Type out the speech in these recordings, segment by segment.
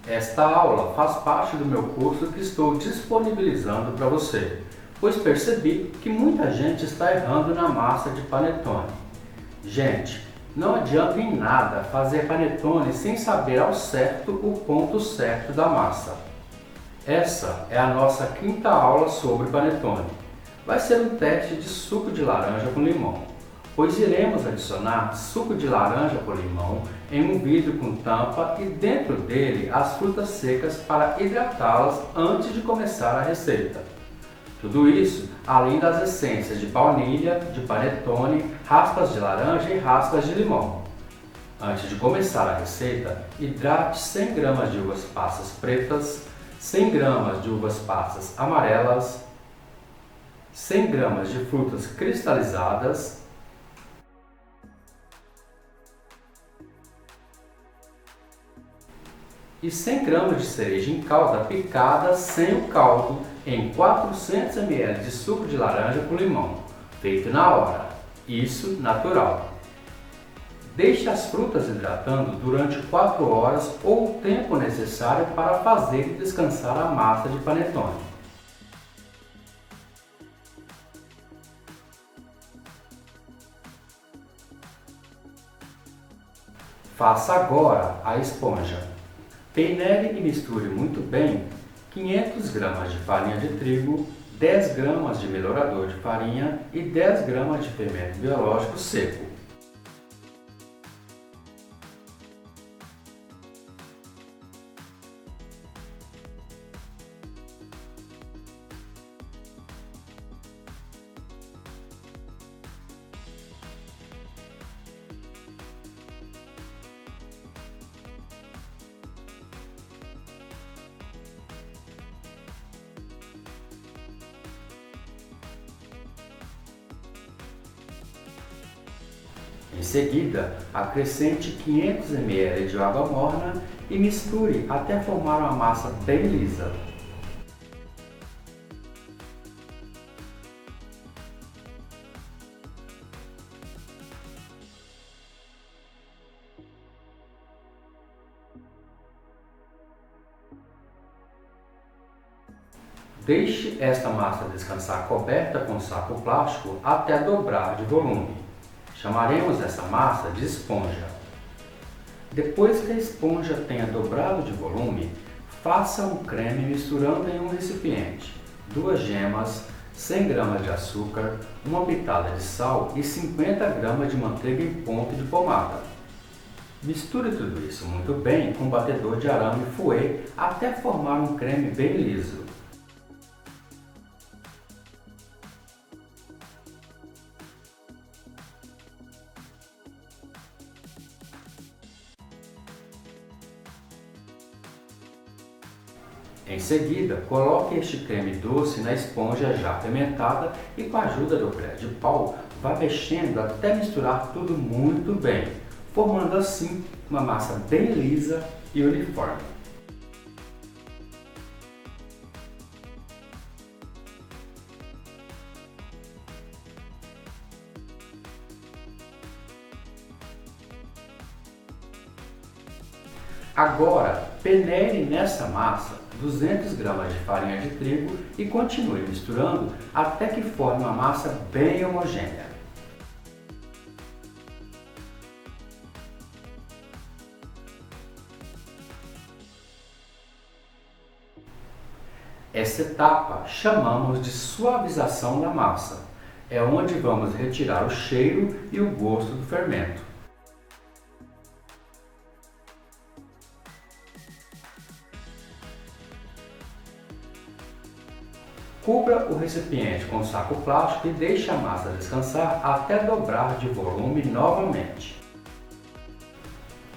Esta aula faz parte do meu curso que estou disponibilizando para você, pois percebi que muita gente está errando na massa de panetone. Gente, não adianta em nada fazer panetone sem saber ao certo o ponto certo da massa. Essa é a nossa quinta aula sobre panetone. Vai ser um teste de suco de laranja com limão, pois iremos adicionar suco de laranja com limão em um vidro com tampa e dentro dele as frutas secas para hidratá-las antes de começar a receita. Tudo isso além das essências de baunilha, de panetone, raspas de laranja e raspas de limão. Antes de começar a receita, hidrate 100 gramas de uvas passas pretas, 100 gramas de uvas passas amarelas, 100 gramas de frutas cristalizadas, e 100 gramas de cereja em calda picada sem o caldo em 400 ml de suco de laranja com limão, feito na hora, isso natural. Deixe as frutas hidratando durante 4 horas ou o tempo necessário para fazer descansar a massa de panetone. Faça agora a esponja. Peneire e misture muito bem 500 gramas de farinha de trigo, 10 gramas de melhorador de farinha e 10 gramas de fermento biológico seco. Em seguida, acrescente 500 ml de água morna e misture até formar uma massa bem lisa. Deixe esta massa descansar coberta com saco plástico até dobrar de volume. Chamaremos essa massa de esponja. Depois que a esponja tenha dobrado de volume, faça um creme misturando em um recipiente 2 gemas, 100 gramas de açúcar, uma pitada de sal e 50 gramas de manteiga em ponto de pomada. Misture tudo isso muito bem com um batedor de arame fouet até formar um creme bem liso. Em seguida, coloque este creme doce na esponja já fermentada e com a ajuda do colher de pau, vá mexendo até misturar tudo muito bem, formando assim uma massa bem lisa e uniforme. Agora, peneire nessa massa 200 gramas de farinha de trigo e continue misturando até que forme uma massa bem homogênea. Essa etapa chamamos de suavização da massa. É onde vamos retirar o cheiro e o gosto do fermento. Cubra o recipiente com saco plástico e deixe a massa descansar até dobrar de volume novamente.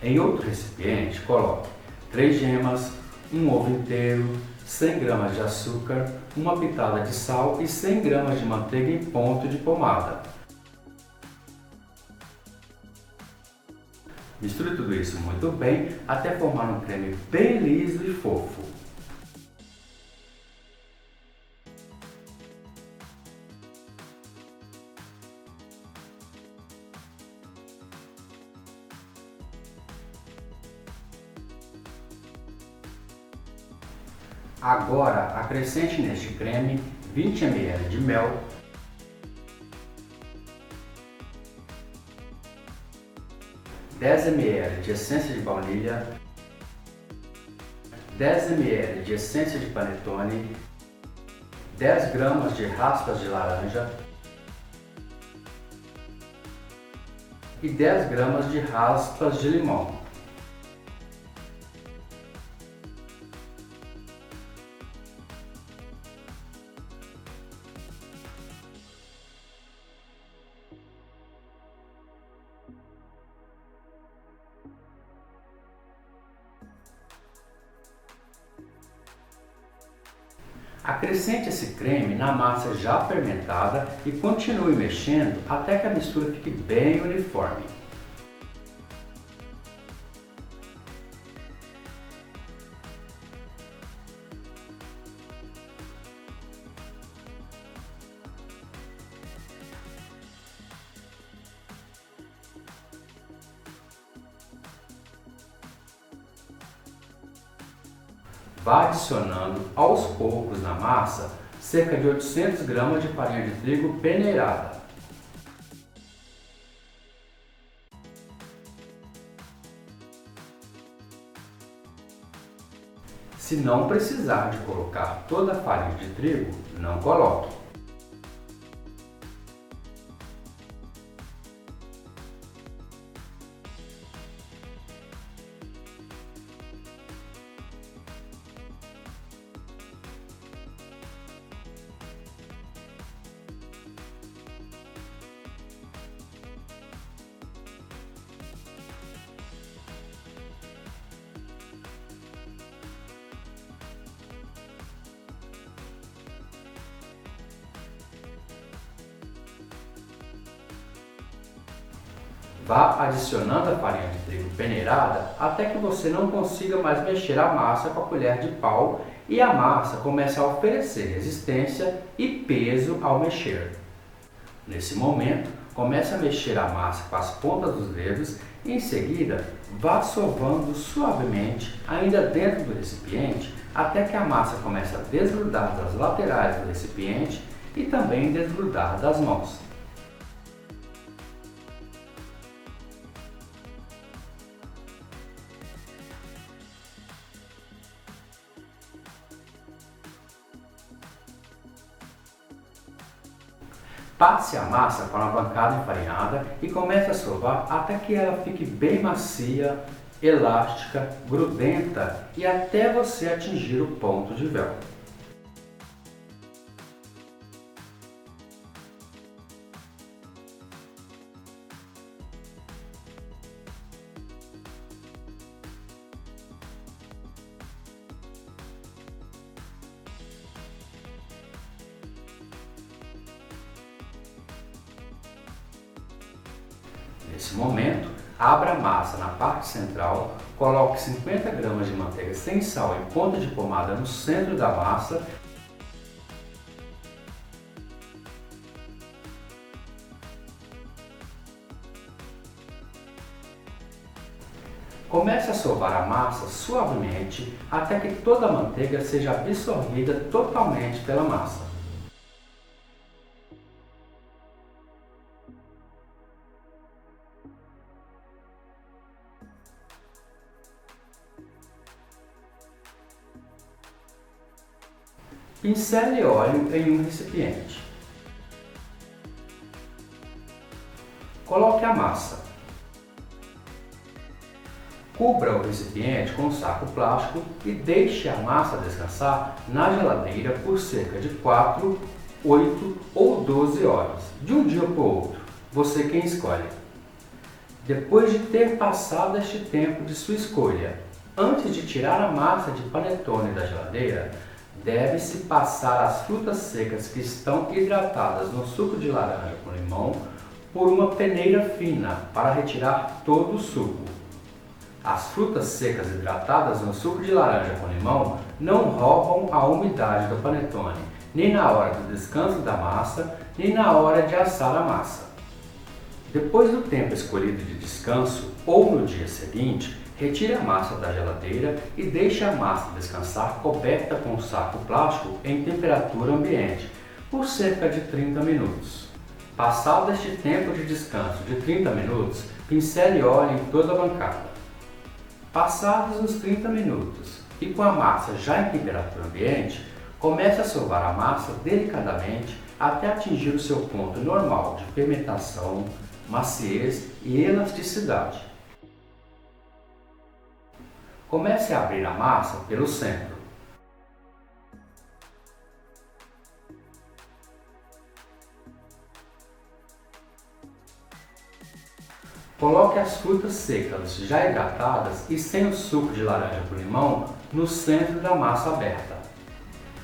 Em outro recipiente, coloque 3 gemas, um ovo inteiro, 100 gramas de açúcar, uma pitada de sal e 100 gramas de manteiga em ponto de pomada. Misture tudo isso muito bem até formar um creme bem liso e fofo. Agora acrescente neste creme 20 ml de mel, 10 ml de essência de baunilha, 10 ml de essência de panetone, 10 gramas de raspas de laranja e 10 gramas de raspas de limão. Acrescente esse creme na massa já fermentada e continue mexendo até que a mistura fique bem uniforme. Vá adicionando aos poucos na massa cerca de 800 gramas de farinha de trigo peneirada. Se não precisar de colocar toda a farinha de trigo, não coloque. Vá adicionando a farinha de trigo peneirada até que você não consiga mais mexer a massa com a colher de pau e a massa comece a oferecer resistência e peso ao mexer. Nesse momento, comece a mexer a massa com as pontas dos dedos e em seguida vá sovando suavemente ainda dentro do recipiente até que a massa comece a desgrudar das laterais do recipiente e também desgrudar das mãos. Passe a massa para uma bancada enfarinhada e comece a sovar até que ela fique bem macia, elástica, grudenta e até você atingir o ponto de véu. Nesse momento, abra a massa na parte central, coloque 50 gramas de manteiga sem sal em ponta de pomada no centro da massa. Comece a sovar a massa suavemente até que toda a manteiga seja absorvida totalmente pela massa. Pincele óleo em um recipiente. Coloque a massa. Cubra o recipiente com um saco plástico e deixe a massa descansar na geladeira por cerca de 4, 8 ou 12 horas, de um dia para o outro, você quem escolhe. Depois de ter passado este tempo de sua escolha, antes de tirar a massa de panetone da geladeira, deve-se passar as frutas secas que estão hidratadas no suco de laranja com limão por uma peneira fina para retirar todo o suco. As frutas secas hidratadas no suco de laranja com limão não roubam a umidade do panetone, nem na hora do descanso da massa, nem na hora de assar a massa. Depois do tempo escolhido de descanso ou no dia seguinte, Retire a massa da geladeira e deixe a massa descansar coberta com um saco plástico em temperatura ambiente por cerca de 30 minutos. Passado este tempo de descanso de 30 minutos, pincele óleo em toda a bancada. Passados os 30 minutos e com a massa já em temperatura ambiente, comece a sovar a massa delicadamente até atingir o seu ponto normal de fermentação, maciez e elasticidade. Comece a abrir a massa pelo centro. Coloque as frutas secas já hidratadas e sem o suco de laranja com limão no centro da massa aberta.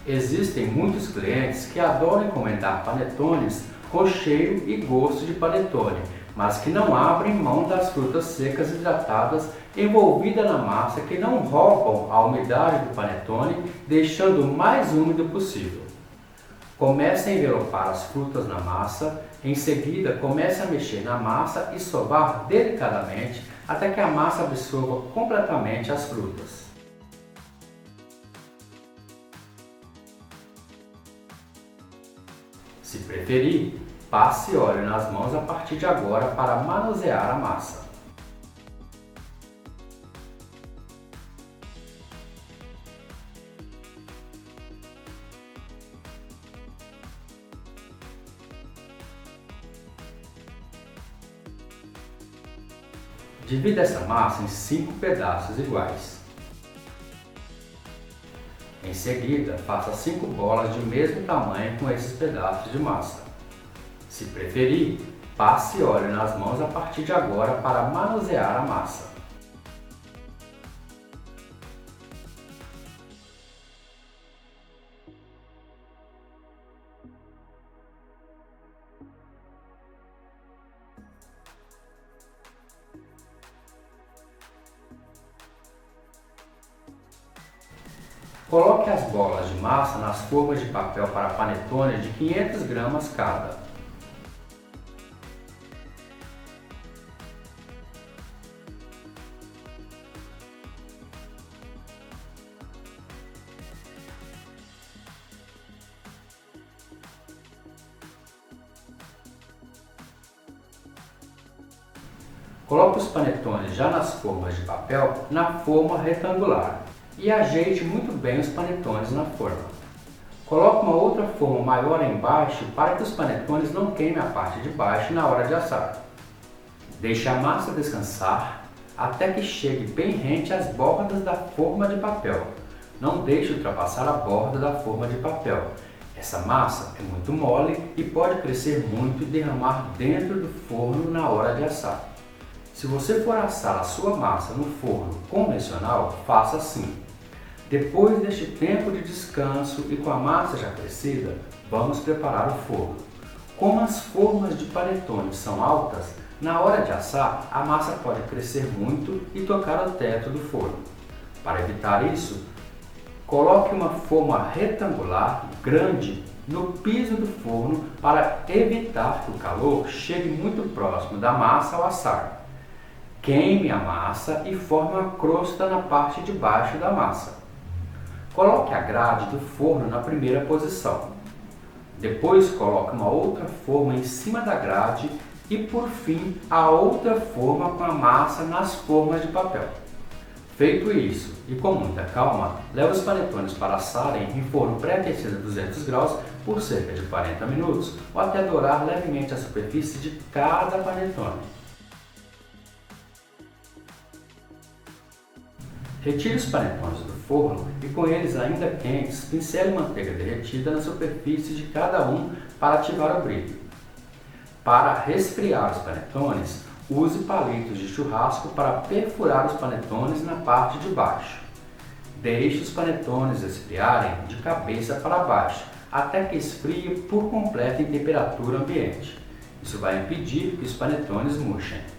Existem muitos clientes que adoram encomendar panetones com cheiro e gosto de panetone, mas que não abrem mão das frutas secas hidratadas envolvidas na massa, que não roubam a umidade do panetone, deixando o mais úmido possível. Comece a envelopar as frutas na massa, em seguida comece a mexer na massa e sovar delicadamente até que a massa absorva completamente as frutas. Se preferir, passe óleo nas mãos a partir de agora para manusear a massa. Divida essa massa em 5 pedaços iguais. Em seguida, faça 5 bolas de mesmo tamanho com esses pedaços de massa. Se preferir, passe óleo nas mãos a partir de agora para manusear a massa. Coloque as bolas de massa nas formas de papel para panetone de 500 gramas cada. Coloque os panetones já nas formas de papel na forma retangular e ajeite muito bem os panetones na forma. Coloque uma outra forma maior embaixo para que os panetones não queimem a parte de baixo na hora de assar. Deixe a massa descansar até que chegue bem rente às bordas da forma de papel. Não deixe ultrapassar a borda da forma de papel. Essa massa é muito mole e pode crescer muito e derramar dentro do forno na hora de assar. Se você for assar a sua massa no forno convencional, faça assim. Depois deste tempo de descanso e com a massa já crescida, vamos preparar o forno. Como as formas de panetone são altas, na hora de assar, a massa pode crescer muito e tocar o teto do forno. Para evitar isso, coloque uma forma retangular grande no piso do forno para evitar que o calor chegue muito próximo da massa ao assar. Queime a massa e forme uma crosta na parte de baixo da massa. Coloque a grade do forno na primeira posição. Depois coloque uma outra forma em cima da grade e por fim a outra forma com a massa nas formas de papel. Feito isso e com muita calma, leve os panetones para assarem em forno pré-aquecido a 200 graus por cerca de 40 minutos ou até dourar levemente a superfície de cada panetone. Retire os panetones do forno e com eles ainda quentes, pincele manteiga derretida na superfície de cada um para ativar o brilho. Para resfriar os panetones, use palitos de churrasco para perfurar os panetones na parte de baixo. Deixe os panetones esfriarem de cabeça para baixo, até que esfrie por completo em temperatura ambiente. Isso vai impedir que os panetones murchem.